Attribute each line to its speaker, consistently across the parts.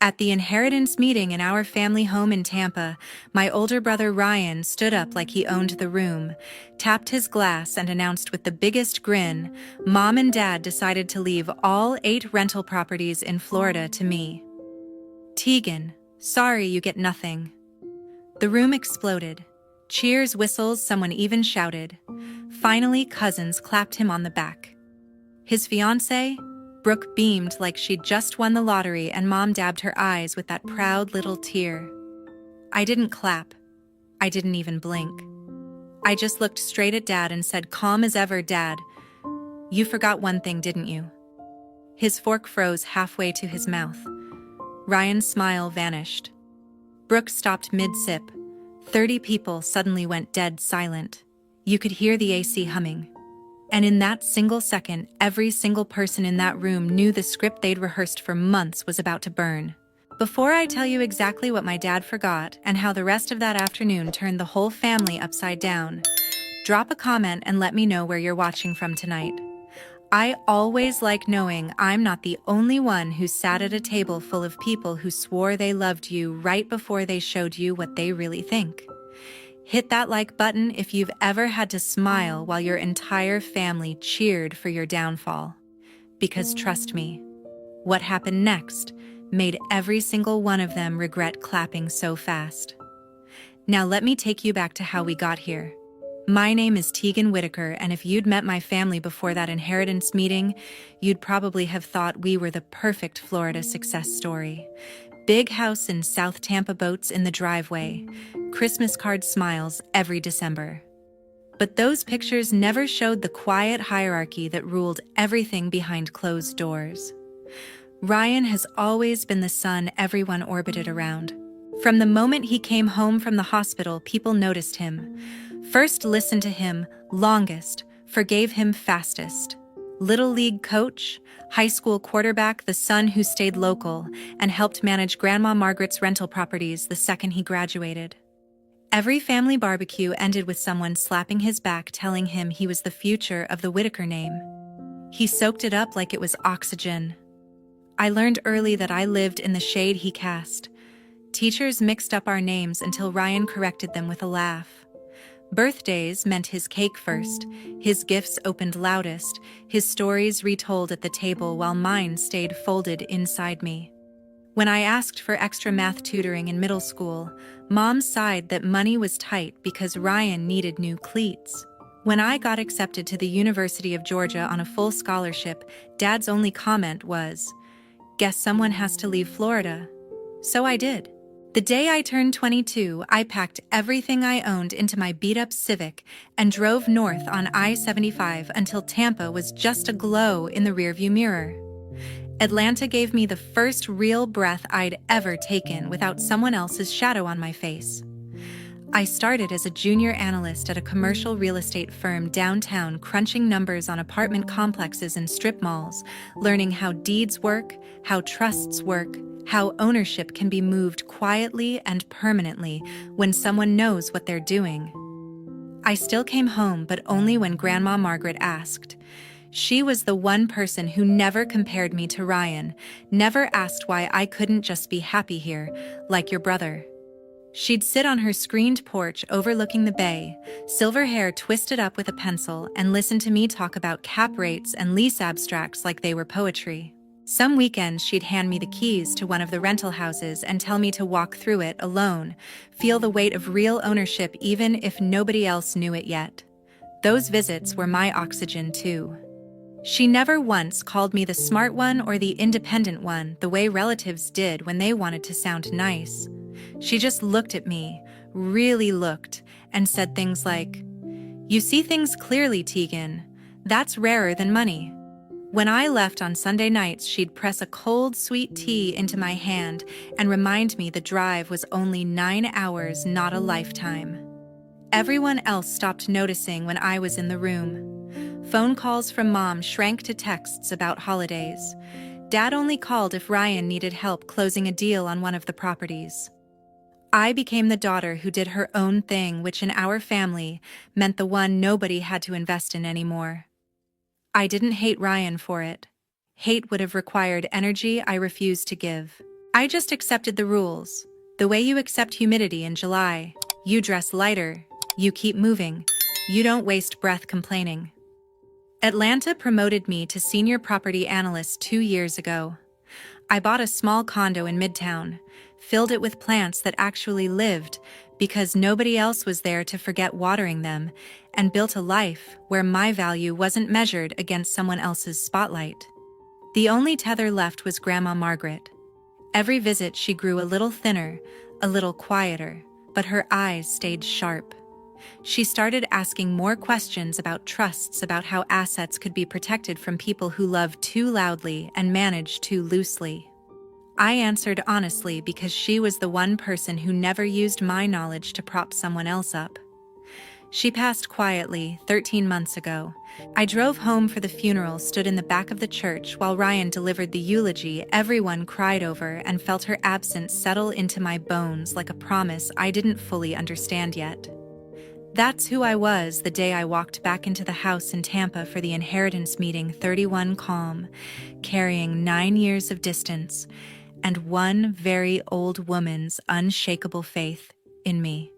Speaker 1: At the inheritance meeting in our family home in Tampa, my older brother Ryan stood up like he owned the room, tapped his glass and announced with the biggest grin, Mom and Dad decided to leave all 8 rental properties in Florida to me. Tegan, sorry you get nothing. The room exploded. Cheers, whistles, someone even shouted. Finally, cousins clapped him on the back. His fiancée, Brooke, beamed like she'd just won the lottery, and Mom dabbed her eyes with that proud little tear. I didn't clap. I didn't even blink. I just looked straight at Dad and said, calm as ever, Dad, you forgot one thing, didn't you? His fork froze halfway to his mouth. Ryan's smile vanished. Brooke stopped mid-sip. 30 people suddenly went dead silent. You could hear the AC humming. And in that single second, every single person in that room knew the script they'd rehearsed for months was about to burn. Before I tell you exactly what my dad forgot and how the rest of that afternoon turned the whole family upside down, drop a comment and let me know where you're watching from tonight. I always like knowing I'm not the only one who sat at a table full of people who swore they loved you right before they showed you what they really think. Hit that like button if you've ever had to smile while your entire family cheered for your downfall. Because trust me, what happened next made every single one of them regret clapping so fast. Now let me take you back to how we got here. My name is Tegan Whitaker, and if you'd met my family before that inheritance meeting, you'd probably have thought we were the perfect Florida success story. Big house in South Tampa, boats in the driveway, Christmas card smiles every December. But those pictures never showed the quiet hierarchy that ruled everything behind closed doors. Ryan has always been the son everyone orbited around. From the moment he came home from the hospital, people noticed him. First listened to him longest, forgave him fastest. Little league coach, high school quarterback, the son who stayed local and helped manage Grandma Margaret's rental properties the second he graduated. Every family barbecue ended with someone slapping his back telling him he was the future of the Whitaker name. He soaked it up like it was oxygen. I learned early that I lived in the shade he cast. Teachers mixed up our names until Ryan corrected them with a laugh. Birthdays meant his cake first, his gifts opened loudest, his stories retold at the table while mine stayed folded inside me. When I asked for extra math tutoring in middle school, Mom sighed that money was tight because Ryan needed new cleats. When I got accepted to the University of Georgia on a full scholarship, Dad's only comment was, "Guess someone has to leave Florida." So I did. The day I turned 22, I packed everything I owned into my beat-up Civic and drove north on I-75 until Tampa was just a glow in the rearview mirror. Atlanta gave me the first real breath I'd ever taken without someone else's shadow on my face. I started as a junior analyst at a commercial real estate firm downtown, crunching numbers on apartment complexes and strip malls, learning how deeds work, how trusts work, how ownership can be moved quietly and permanently when someone knows what they're doing. I still came home, but only when Grandma Margaret asked. She was the one person who never compared me to Ryan, never asked why I couldn't just be happy here, like your brother. She'd sit on her screened porch overlooking the bay, silver hair twisted up with a pencil, and listen to me talk about cap rates and lease abstracts like they were poetry. Some weekends she'd hand me the keys to one of the rental houses and tell me to walk through it alone, feel the weight of real ownership even if nobody else knew it yet. Those visits were my oxygen too. She never once called me the smart one or the independent one the way relatives did when they wanted to sound nice. She just looked at me, really looked, and said things like, "You see things clearly, Tegan. That's rarer than money." When I left on Sunday nights, she'd press a cold, sweet tea into my hand and remind me the drive was only 9 hours, not a lifetime. Everyone else stopped noticing when I was in the room. Phone calls from Mom shrank to texts about holidays. Dad only called if Ryan needed help closing a deal on one of the properties. I became the daughter who did her own thing, which in our family meant the one nobody had to invest in anymore. I didn't hate Ryan for it. Hate would have required energy I refused to give. I just accepted the rules. The way you accept humidity in July. You dress lighter. You keep moving. You don't waste breath complaining. Atlanta promoted me to senior property analyst 2 years ago. I bought a small condo in Midtown, filled it with plants that actually lived because nobody else was there to forget watering them, and built a life where my value wasn't measured against someone else's spotlight. The only tether left was Grandma Margaret. Every visit she grew a little thinner, a little quieter, but her eyes stayed sharp. She started asking more questions about trusts, about how assets could be protected from people who love too loudly and manage too loosely. I answered honestly because she was the one person who never used my knowledge to prop someone else up. She passed quietly 13 months ago. I drove home for the funeral, stood in the back of the church while Ryan delivered the eulogy everyone cried over, and felt her absence settle into my bones like a promise I didn't fully understand yet. That's who I was the day I walked back into the house in Tampa for the inheritance meeting, 31 calm, carrying 9 years of distance and one very old woman's unshakable faith in me.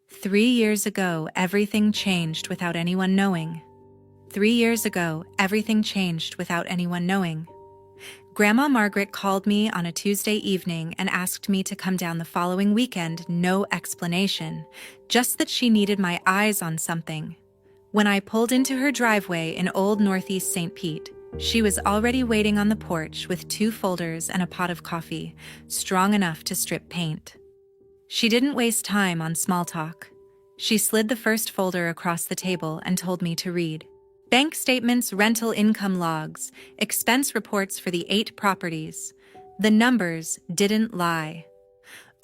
Speaker 1: 3 years ago, everything changed without anyone knowing. 3 years ago, everything changed without anyone knowing. Grandma Margaret called me on a Tuesday evening and asked me to come down the following weekend, no explanation, just that she needed my eyes on something. When I pulled into her driveway in Old Northeast St. Pete, she was already waiting on the porch with 2 folders and a pot of coffee, strong enough to strip paint. She didn't waste time on small talk. She slid the first folder across the table and told me to read. Bank statements, rental income logs, expense reports for the 8 properties. The numbers didn't lie.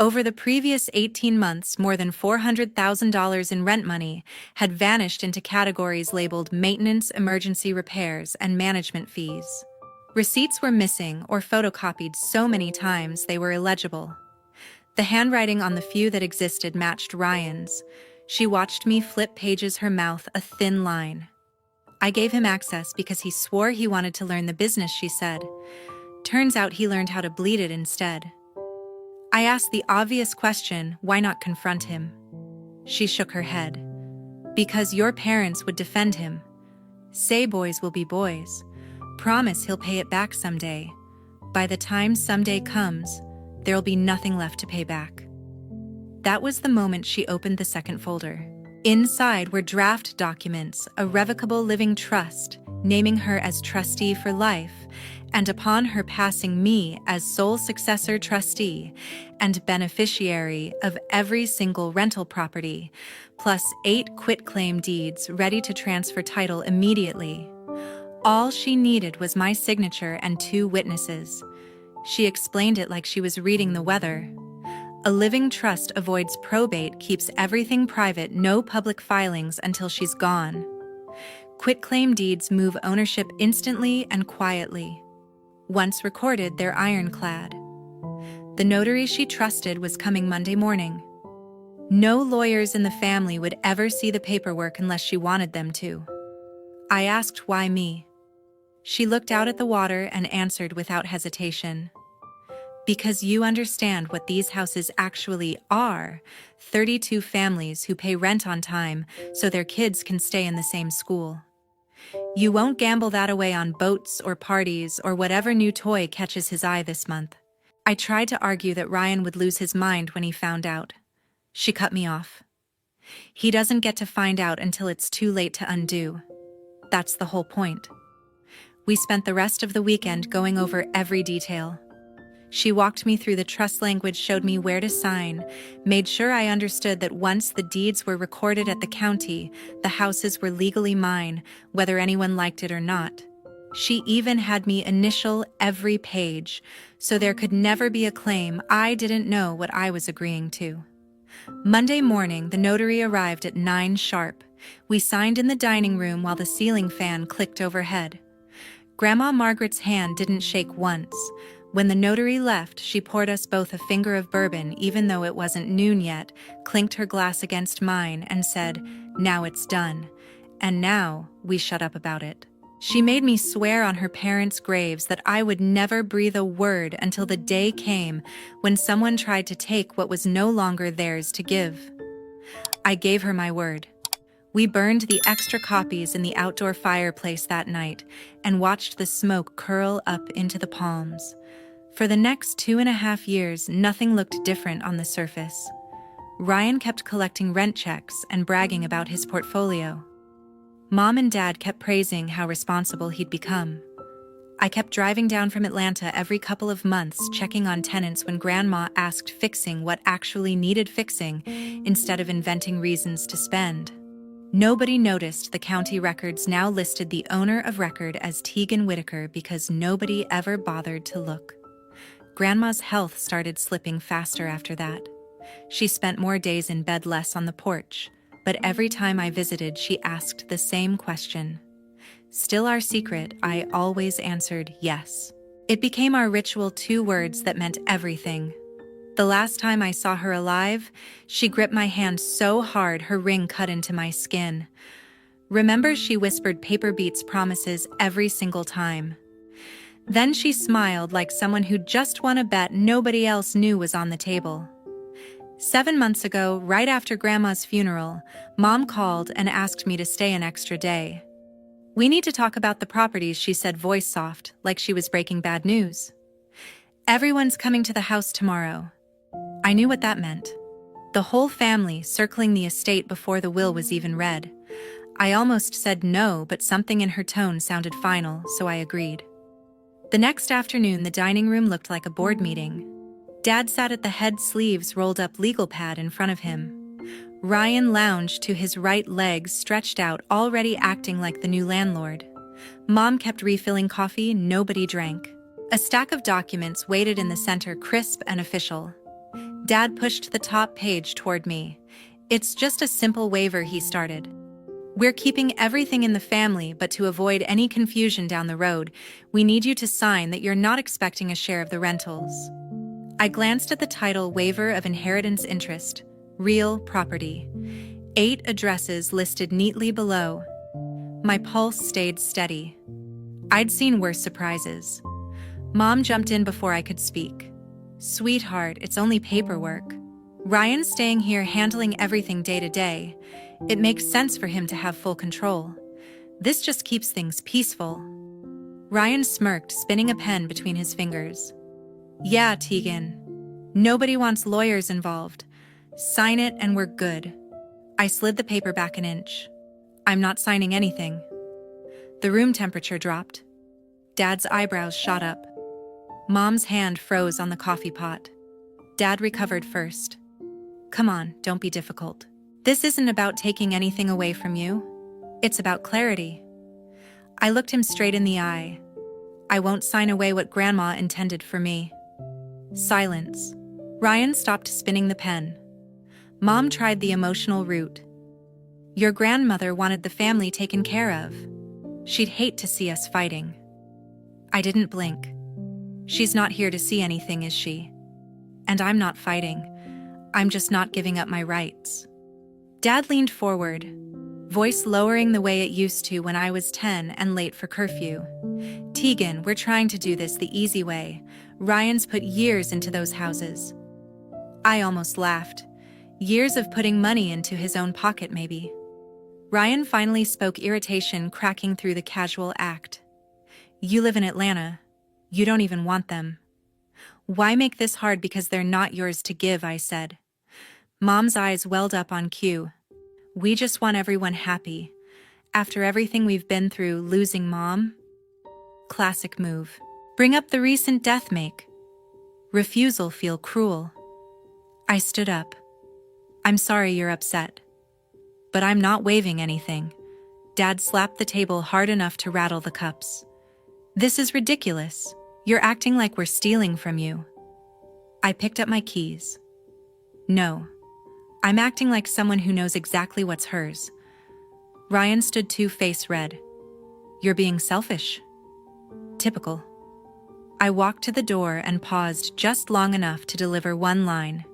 Speaker 1: Over the previous 18 months, more than $400,000 in rent money had vanished into categories labeled maintenance, emergency repairs, and management fees. Receipts were missing or photocopied so many times they were illegible. The handwriting on the few that existed matched Ryan's. She watched me flip pages, her mouth a thin line. I gave him access because he swore he wanted to learn the business, she said. Turns out he learned how to bleed it instead. I asked the obvious question, why not confront him? She shook her head. Because your parents would defend him. Say boys will be boys. Promise he'll pay it back someday. By the time someday comes, there'll be nothing left to pay back. That was the moment she opened the second folder. Inside were draft documents, a revocable living trust, naming her as trustee for life, and upon her passing, me as sole successor trustee and beneficiary of every single rental property, plus 8 quitclaim deeds ready to transfer title immediately. All she needed was my signature and 2 witnesses. She explained it like she was reading the weather. A living trust avoids probate, keeps everything private, no public filings until she's gone. Quitclaim deeds move ownership instantly and quietly. Once recorded, they're ironclad. The notary she trusted was coming Monday morning. No lawyers in the family would ever see the paperwork unless she wanted them to. I asked why me. She looked out at the water and answered without hesitation. Because you understand what these houses actually are, 32 families who pay rent on time so their kids can stay in the same school. You won't gamble that away on boats or parties or whatever new toy catches his eye this month. I tried to argue that Ryan would lose his mind when he found out. She cut me off. He doesn't get to find out until it's too late to undo. That's the whole point. We spent the rest of the weekend going over every detail. She walked me through the trust language, showed me where to sign, made sure I understood that once the deeds were recorded at the county, the houses were legally mine, whether anyone liked it or not. She even had me initial every page, so there could never be a claim I didn't know what I was agreeing to. Monday morning, the notary arrived at 9 sharp. We signed in the dining room while the ceiling fan clicked overhead. Grandma Margaret's hand didn't shake once. When the notary left, she poured us both a finger of bourbon, even though it wasn't noon yet, clinked her glass against mine, and said, "Now it's done." And now we shut up about it. She made me swear on her parents' graves that I would never breathe a word until the day came when someone tried to take what was no longer theirs to give. I gave her my word. We burned the extra copies in the outdoor fireplace that night and watched the smoke curl up into the palms. For the next 2.5 years, nothing looked different on the surface. Ryan kept collecting rent checks and bragging about his portfolio. Mom and Dad kept praising how responsible he'd become. I kept driving down from Atlanta every couple of months, checking on tenants when Grandma asked fixing what actually needed fixing instead of inventing reasons to spend. Nobody noticed the county records now listed the owner of record as Tegan Whitaker because nobody ever bothered to look. Grandma's health started slipping faster after that. She spent more days in bed, less on the porch, but every time I visited, she asked the same question. Still our secret, I always answered yes. It became our ritual, 2 words that meant everything. The last time I saw her alive, she gripped my hand so hard her ring cut into my skin. Remember, she whispered paper beats promises every single time. Then she smiled like someone who just won a bet nobody else knew was on the table. 7 months ago, right after Grandma's funeral, Mom called and asked me to stay an extra day. "We need to talk about the properties," she said, voice soft, like she was breaking bad news. "Everyone's coming to the house tomorrow." I knew what that meant. The whole family circling the estate before the will was even read. I almost said no, but something in her tone sounded final, so I agreed. The next afternoon, the dining room looked like a board meeting. Dad sat at the head, sleeves rolled up, legal pad in front of him. Ryan lounged to his right, legs stretched out, already acting like the new landlord. Mom kept refilling coffee, nobody drank. A stack of documents waited in the center, crisp and official. Dad pushed the top page toward me. "It's just a simple waiver," he started. "We're keeping everything in the family, but to avoid any confusion down the road, we need you to sign that you're not expecting a share of the rentals." I glanced at the title, Waiver of Inheritance Interest, Real Property. 8 addresses listed neatly below. My pulse stayed steady. I'd seen worse surprises. Mom jumped in before I could speak. "Sweetheart, it's only paperwork. Ryan's staying here handling everything day to day. It makes sense for him to have full control. This just keeps things peaceful." Ryan smirked, spinning a pen between his fingers. "Yeah, Tegan. Nobody wants lawyers involved. Sign it and we're good." I slid the paper back an inch. "I'm not signing anything." The room temperature dropped. Dad's eyebrows shot up. Mom's hand froze on the coffee pot. Dad recovered first. "Come on, don't be difficult. This isn't about taking anything away from you. It's about clarity." I looked him straight in the eye. "I won't sign away what Grandma intended for me." Silence. Ryan stopped spinning the pen. Mom tried the emotional route. "Your grandmother wanted the family taken care of. She'd hate to see us fighting." I didn't blink. "She's not here to see anything, is she? And I'm not fighting. I'm just not giving up my rights." Dad leaned forward, voice lowering the way it used to when I was 10 and late for curfew. "Tegan, we're trying to do this the easy way. Ryan's put years into those houses." I almost laughed. Years of putting money into his own pocket, maybe. Ryan finally spoke, irritation cracking through the casual act. "You live in Atlanta. You don't even want them. Why make this hard because they're not yours to give?" I said. Mom's eyes welled up on cue. "We just want everyone happy. After everything we've been through, losing Mom?" Classic move. Bring up the recent death, make refusal feel cruel. I stood up. "I'm sorry you're upset. But I'm not waiving anything." Dad slapped the table hard enough to rattle the cups. "This is ridiculous. You're acting like we're stealing from you." I picked up my keys. "No. I'm acting like someone who knows exactly what's hers." Ryan stood too, face red. "You're being selfish." Typical. I walked to the door and paused just long enough to deliver one line.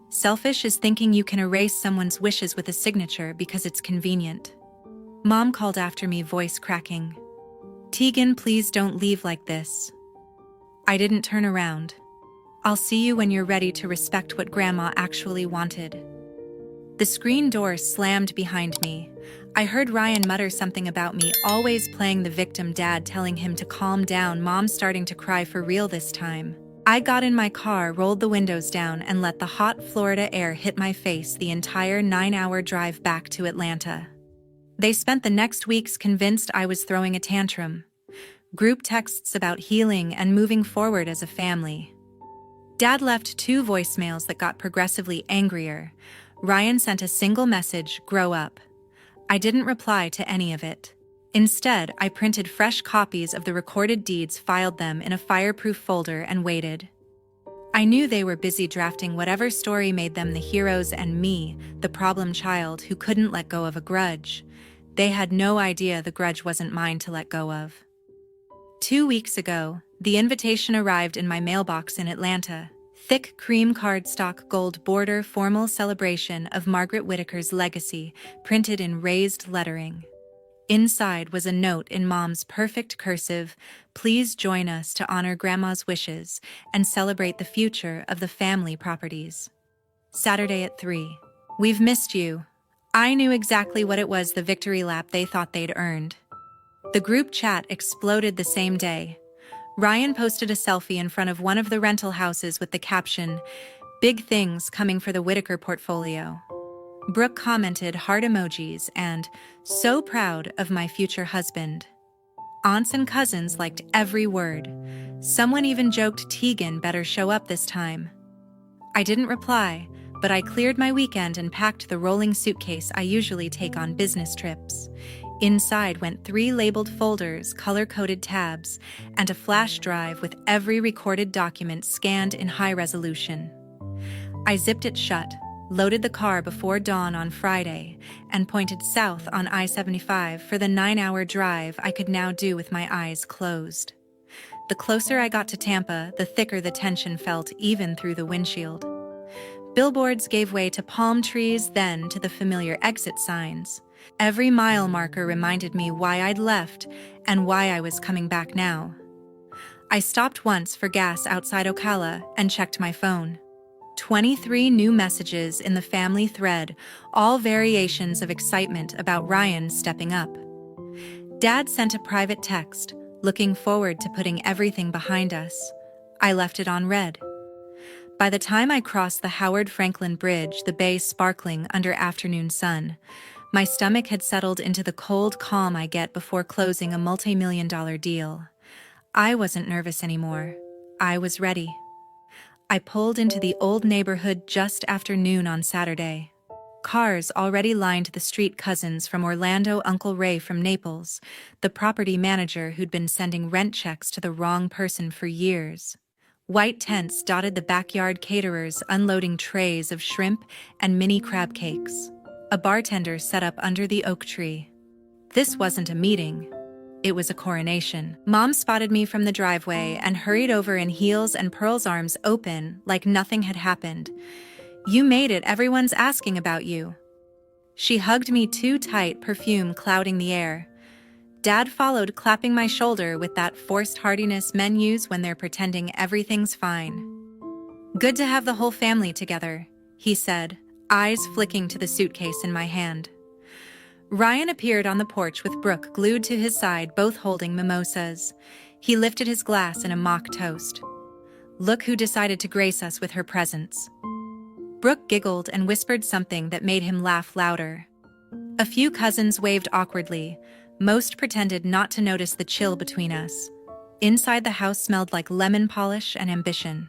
Speaker 1: "Selfish is thinking you can erase someone's wishes with a signature because it's convenient." Mom called after me, voice cracking. Tegan, please don't leave like this. I didn't turn around. I'll see you when you're ready to respect what Grandma actually wanted. The screen door slammed behind me. I heard Ryan mutter something about me always playing the victim, Dad telling him to calm down, Mom starting to cry for real this time. I got in my car, rolled the windows down, and let the hot Florida air hit my face the entire 9-hour drive back to Atlanta. They spent the next weeks convinced I was throwing a tantrum. Group texts about healing and moving forward as a family. Dad left 2 voicemails that got progressively angrier. Ryan sent a single message, "Grow up." I didn't reply to any of it. Instead, I printed fresh copies of the recorded deeds, filed them in a fireproof folder, and waited. I knew they were busy drafting whatever story made them the heroes and me, the problem child who couldn't let go of a grudge. They had no idea the grudge wasn't mine to let go of. 2 weeks ago, the invitation arrived in my mailbox in Atlanta. Thick cream cardstock gold border, formal celebration of Margaret Whittaker's legacy, printed in raised lettering. Inside was a note in Mom's perfect cursive, "Please join us to honor Grandma's wishes and celebrate the future of the family properties. Saturday at 3. We've missed you." I knew exactly what it was, the victory lap they thought they'd earned. The group chat exploded the same day. Ryan posted a selfie in front of one of the rental houses with the caption, "Big things coming for the Whittaker portfolio." Brooke commented heart emojis and, "So proud of my future husband." Aunts and cousins liked every word. Someone even joked Tegan better show up this time. I didn't reply, but I cleared my weekend and packed the rolling suitcase I usually take on business trips. Inside went 3 labeled folders, color-coded tabs, and a flash drive with every recorded document scanned in high resolution. I zipped it shut, loaded the car before dawn on Friday, and pointed south on I-75 for the 9-hour drive I could now do with my eyes closed. The closer I got to Tampa, the thicker the tension felt even through the windshield. Billboards gave way to palm trees, then to the familiar exit signs. Every mile marker reminded me why I'd left and why I was coming back now. I stopped once for gas outside Ocala and checked my phone. 23 new messages in the family thread, all variations of excitement about Ryan stepping up. Dad sent a private text, looking forward to putting everything behind us. I left it on read. By the time I crossed the Howard Franklin Bridge, the bay sparkling under afternoon sun, my stomach had settled into the cold calm I get before closing a multi-million-dollar deal. I wasn't nervous anymore. I was ready. I pulled into the old neighborhood just after noon on Saturday. Cars already lined the street. Cousins from Orlando, Uncle Ray from Naples, the property manager who'd been sending rent checks to the wrong person for years. White tents dotted the backyard, caterers unloading trays of shrimp and mini crab cakes. A bartender set up under the oak tree. This wasn't a meeting. It was a coronation. Mom spotted me from the driveway and hurried over in heels and pearls, arms open like nothing had happened. "You made it. Everyone's asking about you." She hugged me too tight, perfume clouding the air. Dad followed, clapping my shoulder with that forced heartiness men use when they're pretending everything's fine. "Good to have the whole family together," he said, eyes flicking to the suitcase in my hand. Ryan appeared on the porch with Brooke glued to his side, both holding mimosas. He lifted his glass in a mock toast. "Look who decided to grace us with her presence." Brooke giggled and whispered something that made him laugh louder. A few cousins waved awkwardly. Most pretended not to notice the chill between us. Inside, the house smelled like lemon polish and ambition.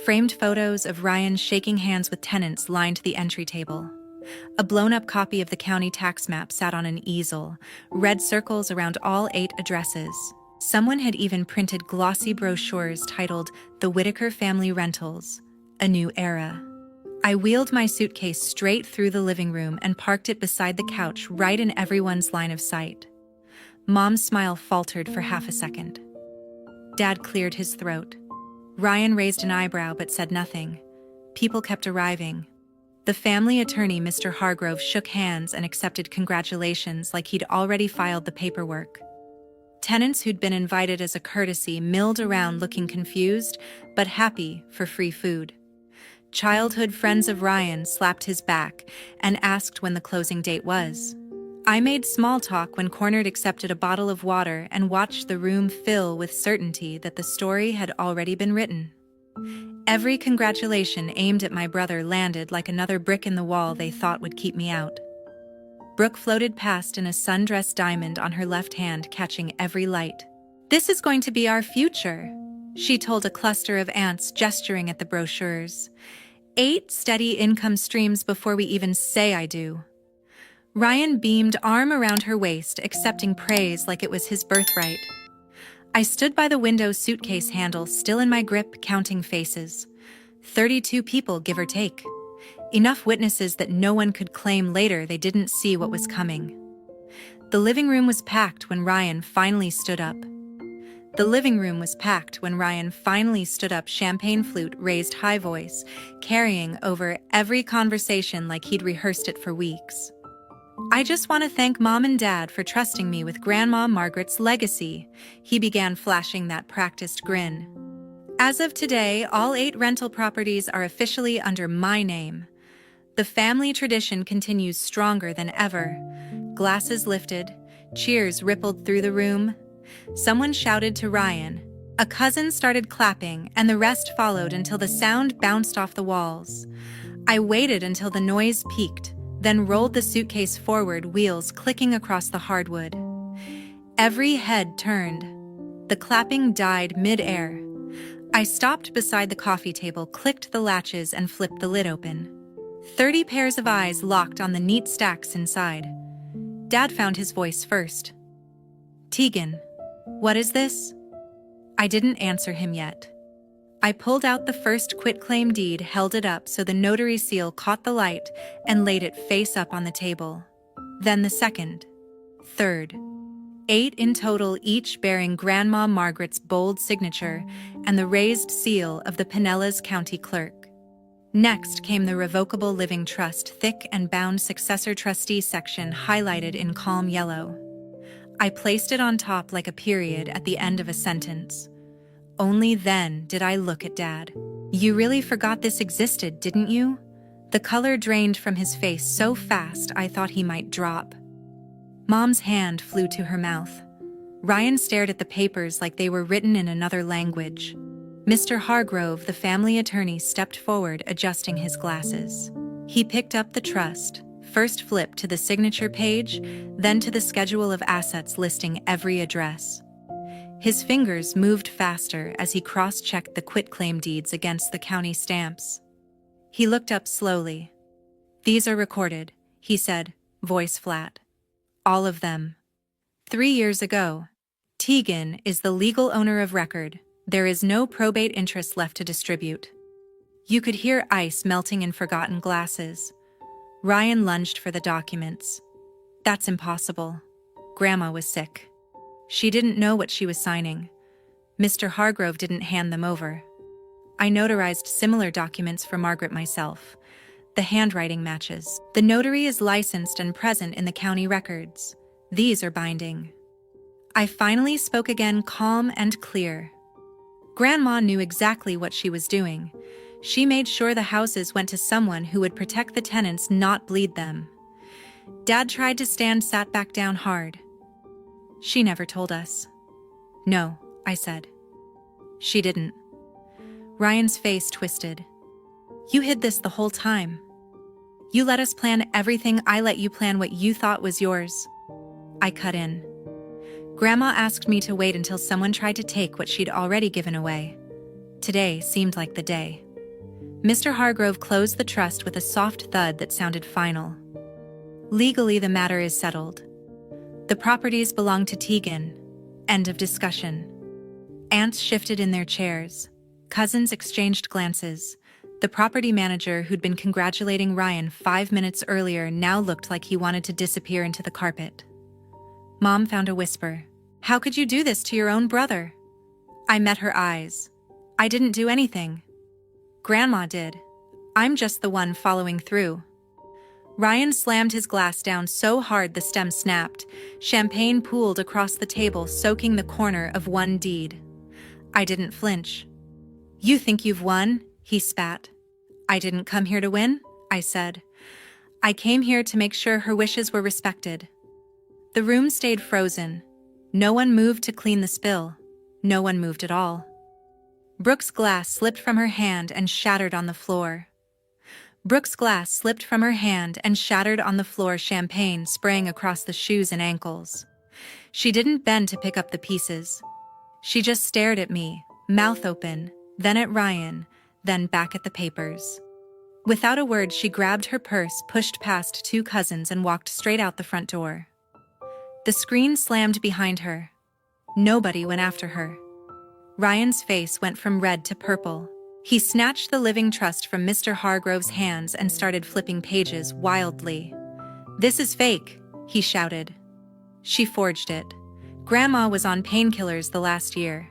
Speaker 1: Framed photos of Ryan shaking hands with tenants lined the entry table. A blown-up copy of the county tax map sat on an easel, red circles around all 8 addresses. Someone had even printed glossy brochures titled "The Whittaker Family Rentals, A New Era." I wheeled my suitcase straight through the living room and parked it beside the couch, right in everyone's line of sight. Mom's smile faltered for half a second. Dad cleared his throat. Ryan raised an eyebrow but said nothing. People kept arriving. The family attorney, Mr. Hargrove, shook hands and accepted congratulations like he'd already filed the paperwork. Tenants who'd been invited as a courtesy milled around looking confused, but happy for free food. Childhood friends of Ryan slapped his back and asked when the closing date was. I made small talk when cornered, accepted a bottle of water, and watched the room fill with certainty that the story had already been written. Every congratulation aimed at my brother landed like another brick in the wall they thought would keep me out. Brooke floated past in a sundress diamond on her left hand, catching every light. "This is going to be our future," she told a cluster of ants, gesturing at the brochures. 8 steady income streams before we even say I do. Ryan beamed, arm around her waist, accepting praise like it was his birthright. I stood by the window, suitcase handle still in my grip, counting faces. 32 people, give or take. Enough witnesses that no one could claim later they didn't see what was coming. The living room was packed when Ryan finally stood up. Champagne flute raised, high voice, carrying over every conversation like he'd rehearsed it for weeks. "I just want to thank Mom and Dad for trusting me with Grandma Margaret's legacy," he began, flashing that practiced grin. "As of today, all 8 rental properties are officially under my name. The family tradition continues stronger than ever." Glasses lifted, cheers rippled through the room. Someone shouted to Ryan. A cousin started clapping, and the rest followed until the sound bounced off the walls. I waited until the noise peaked, then rolled the suitcase forward, wheels clicking across the hardwood. Every head turned. The clapping died mid-air. I stopped beside the coffee table, clicked the latches, and flipped the lid open. 30 pairs of eyes locked on the neat stacks inside. Dad found his voice first. "Tegan, what is this?" I didn't answer him yet. I pulled out the first quitclaim deed, held it up so the notary seal caught the light, and laid it face up on the table. Then the second, third. 8 in total, each bearing Grandma Margaret's bold signature and the raised seal of the Pinellas County Clerk. Next came the Revocable Living Trust, thick and bound successor trustee section highlighted in calm yellow. I placed it on top like a period at the end of a sentence. Only then did I look at Dad. "You really forgot this existed, didn't you?" The color drained from his face so fast I thought he might drop. Mom's hand flew to her mouth. Ryan stared at the papers like they were written in another language. Mr. Hargrove, the family attorney, stepped forward, adjusting his glasses. He picked up the trust, first flipped to the signature page, then to the schedule of assets listing every address. His fingers moved faster as he cross-checked the quitclaim deeds against the county stamps. He looked up slowly. "These are recorded," he said, voice flat. "All of them. 3 years ago. Tegan is the legal owner of record. There is no probate interest left to distribute." You could hear ice melting in forgotten glasses. Ryan lunged for the documents. "That's impossible. Grandma was sick. She didn't know what she was signing. Mr. Hargrove didn't hand them over. I notarized similar documents for Margaret myself. The handwriting matches. The notary is licensed and present in the county records. These are binding." I finally spoke again, calm and clear. Grandma knew exactly what she was doing. She made sure the houses went to someone who would protect the tenants, not bleed them. Dad tried to stand, sat back down hard. "She never told us." "No," I said. "She didn't." Ryan's face twisted. "You hid this the whole time. You let us plan everything. I let you plan what you thought was yours." I cut in. "Grandma asked me to wait until someone tried to take what she'd already given away. Today seemed like the day." Mr. Hargrove closed the trust with a soft thud that sounded final. "Legally, the matter is settled. The properties belong to Tegan. End of discussion." Aunts shifted in their chairs. Cousins exchanged glances. The property manager, who'd been congratulating Ryan 5 minutes earlier, now looked like he wanted to disappear into the carpet. Mom found a whisper. "How could you do this to your own brother?" I met her eyes. "I didn't do anything. Grandma did. I'm just the one following through." Ryan slammed his glass down so hard the stem snapped. Champagne pooled across the table, soaking the corner of one deed. I didn't flinch. "You think you've won?" he spat. "I didn't come here to win," I said. "I came here to make sure her wishes were respected." The room stayed frozen. No one moved to clean the spill. No one moved at all. Brooke's glass slipped from her hand and shattered on the floor. Champagne spraying across the shoes and ankles. She didn't bend to pick up the pieces. She just stared at me, mouth open, then at Ryan, then back at the papers. Without a word, she grabbed her purse, pushed past two cousins, and walked straight out the front door. The screen slammed behind her. Nobody went after her. Ryan's face went from red to purple. He snatched the living trust from Mr. Hargrove's hands and started flipping pages wildly. "This is fake," he shouted. "She forged it. Grandma was on painkillers the last year.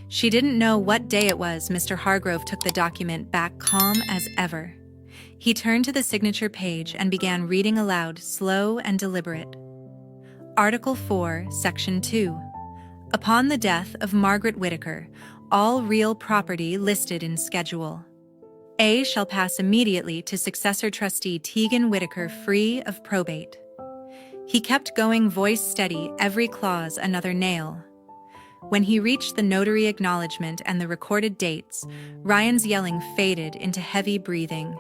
Speaker 1: She didn't know what day it was." Mr. Hargrove took the document back, calm as ever. He turned to the signature page and began reading aloud, slow and deliberate. Article 4, Section 2. Upon the death of Margaret Whittaker, all real property listed in Schedule A shall pass immediately to successor trustee Tegan Whittaker, free of probate. He kept going, voice steady, every clause another nail. When he reached the notary acknowledgement and the recorded dates, Ryan's yelling faded into heavy breathing.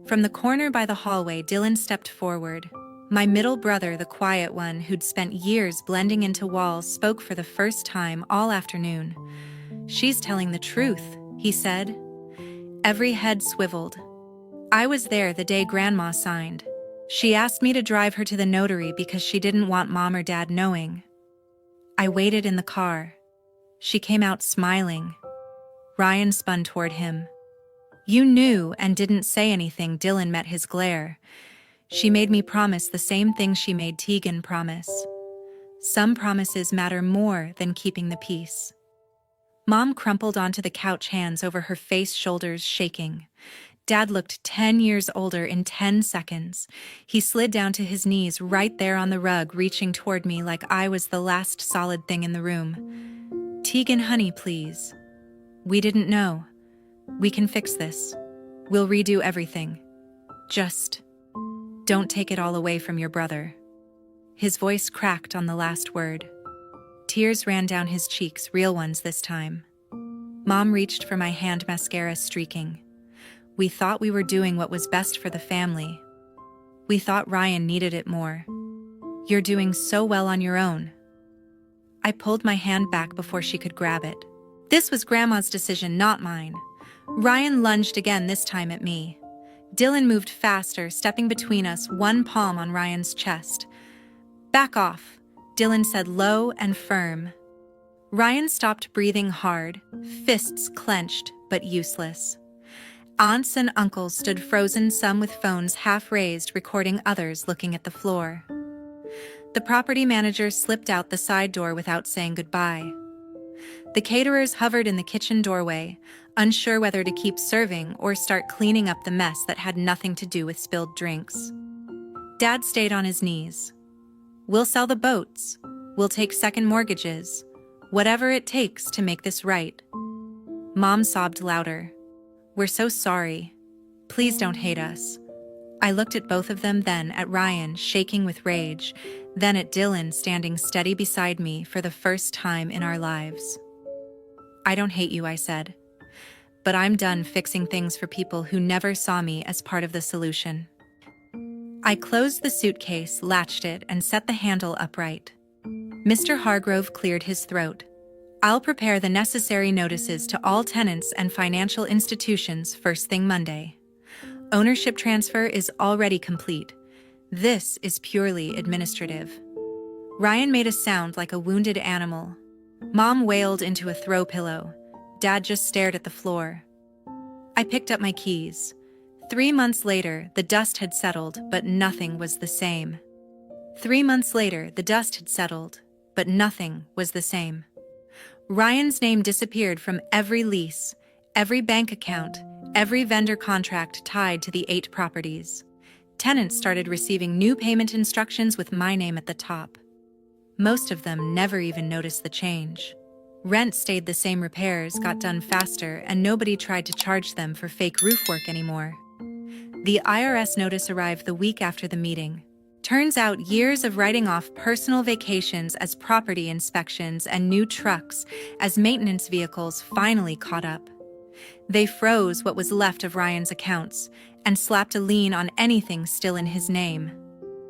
Speaker 1: From the corner by the hallway, Dylan stepped forward. My middle brother, the quiet one who'd spent years blending into walls, spoke for the first time all afternoon. "She's telling the truth," he said. Every head swiveled. "I was there the day Grandma signed. She asked me to drive her to the notary because she didn't want Mom or Dad knowing. I waited in the car. She came out smiling." Ryan spun toward him. "You knew and didn't say anything." Dylan met his glare. "She made me promise the same thing she made Tegan promise. Some promises matter more than keeping the peace." Mom crumpled onto the couch, hands over her face, shoulders shaking. Dad looked 10 years older in 10 seconds. He slid down to his knees right there on the rug, reaching toward me like I was the last solid thing in the room. "Tegan, honey, please. We didn't know. We can fix this. We'll redo everything. Just don't take it all away from your brother." His voice cracked on the last word. Tears ran down his cheeks, real ones this time. Mom reached for my hand, mascara streaking. "We thought we were doing what was best for the family. We thought Ryan needed it more. You're doing so well on your own." I pulled my hand back before she could grab it. "This was Grandma's decision, not mine." Ryan lunged again, this time at me. Dylan moved faster, stepping between us, one palm on Ryan's chest. "Back off," Dylan said, low and firm. Ryan stopped, breathing hard, fists clenched but useless. Aunts and uncles stood frozen, some with phones half raised, recording, others looking at the floor. The property manager slipped out the side door without saying goodbye. The caterers hovered in the kitchen doorway, unsure whether to keep serving or start cleaning up the mess that had nothing to do with spilled drinks. Dad stayed on his knees. "We'll sell the boats. We'll take second mortgages. Whatever it takes to make this right." Mom sobbed louder. "We're so sorry. Please don't hate us." I looked at both of them, then at Ryan, shaking with rage, then at Dylan, standing steady beside me for the first time in our lives. "I don't hate you," I said. "But I'm done fixing things for people who never saw me as part of the solution." I closed the suitcase, latched it, and set the handle upright. Mr. Hargrove cleared his throat. "I'll prepare the necessary notices to all tenants and financial institutions first thing Monday. Ownership transfer is already complete. This is purely administrative." Ryan made a sound like a wounded animal. Mom wailed into a throw pillow. Dad just stared at the floor. I picked up my keys. 3 months later, the dust had settled, but nothing was the same. 3 months later, the dust had settled, but nothing was the same. Ryan's name disappeared from every lease, every bank account, every vendor contract tied to the 8 properties. Tenants started receiving new payment instructions with my name at the top. Most of them never even noticed the change. Rent stayed the same, repairs got done faster, and nobody tried to charge them for fake roof work anymore. The IRS notice arrived the week after the meeting. Turns out years of writing off personal vacations as property inspections and new trucks as maintenance vehicles finally caught up. They froze what was left of Ryan's accounts and slapped a lien on anything still in his name.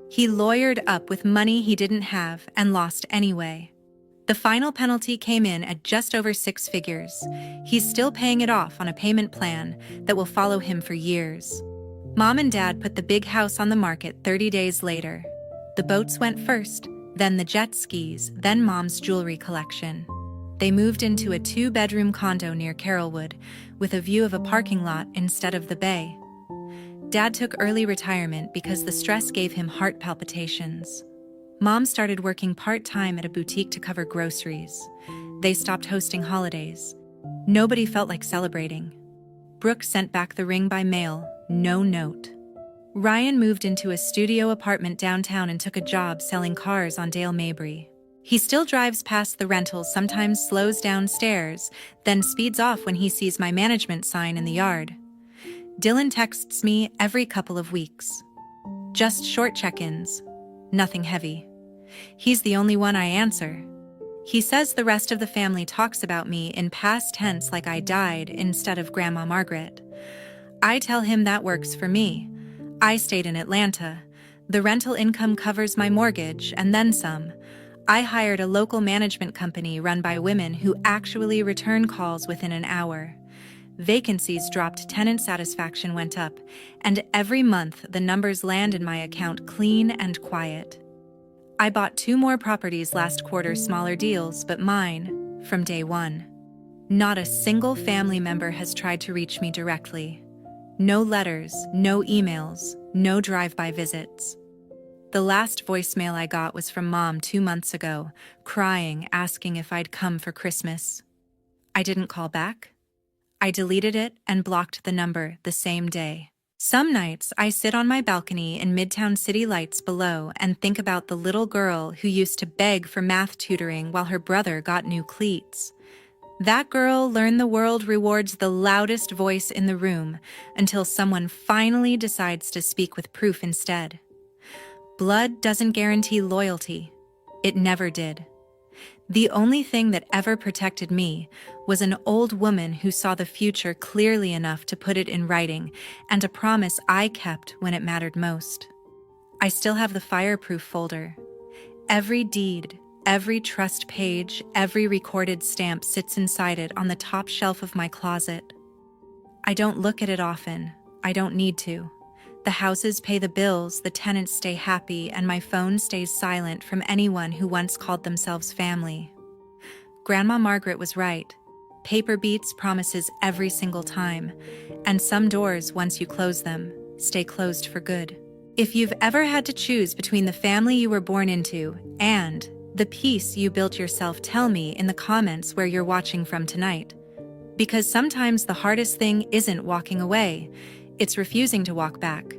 Speaker 1: He lawyered up with money he didn't have and lost anyway. The final penalty came in at just over 6 figures. He's still paying it off on a payment plan that will follow him for years. Mom and Dad put the big house on the market 30 days later. The boats went first, then the jet skis, then Mom's jewelry collection. They moved into a 2-bedroom condo near Carrollwood, with a view of a parking lot instead of the bay. Dad took early retirement because the stress gave him heart palpitations. Mom started working part-time at a boutique to cover groceries. They stopped hosting holidays. Nobody felt like celebrating. Brooke sent back the ring by mail, no note. Ryan moved into a studio apartment downtown and took a job selling cars on Dale Mabry. He still drives past the rentals, sometimes slows downstairs, then speeds off when he sees my management sign in the yard. Dylan texts me every couple of weeks. Just short check-ins, nothing heavy. He's the only one I answer. He says the rest of the family talks about me in past tense like I died instead of Grandma Margaret. I tell him that works for me. I stayed in Atlanta. The rental income covers my mortgage and then some. I hired a local management company run by women who actually return calls within an hour. Vacancies dropped, tenant satisfaction went up, and every month the numbers land in my account clean and quiet. I bought 2 more properties last quarter, smaller deals, but mine, from day one. Not a single family member has tried to reach me directly. No letters, no emails, no drive-by visits. The last voicemail I got was from Mom 2 months ago, crying, asking if I'd come for Christmas. I didn't call back. I deleted it and blocked the number the same day. Some nights I sit on my balcony in Midtown city lights below and think about the little girl who used to beg for math tutoring while her brother got new cleats. That girl learned the world rewards the loudest voice in the room until someone finally decides to speak with proof instead. Blood doesn't guarantee loyalty. It never did. The only thing that ever protected me was an old woman who saw the future clearly enough to put it in writing, and a promise I kept when it mattered most. I still have the fireproof folder. Every deed, every trust page, every recorded stamp sits inside it on the top shelf of my closet. I don't look at it often. I don't need to. The houses pay the bills, the tenants stay happy, and my phone stays silent from anyone who once called themselves family. Grandma Margaret was right. Paper beats promises every single time, and some doors, once you close them, stay closed for good. If you've ever had to choose between the family you were born into and the peace you built yourself, tell me in the comments where you're watching from tonight. Because sometimes the hardest thing isn't walking away, it's refusing to walk back.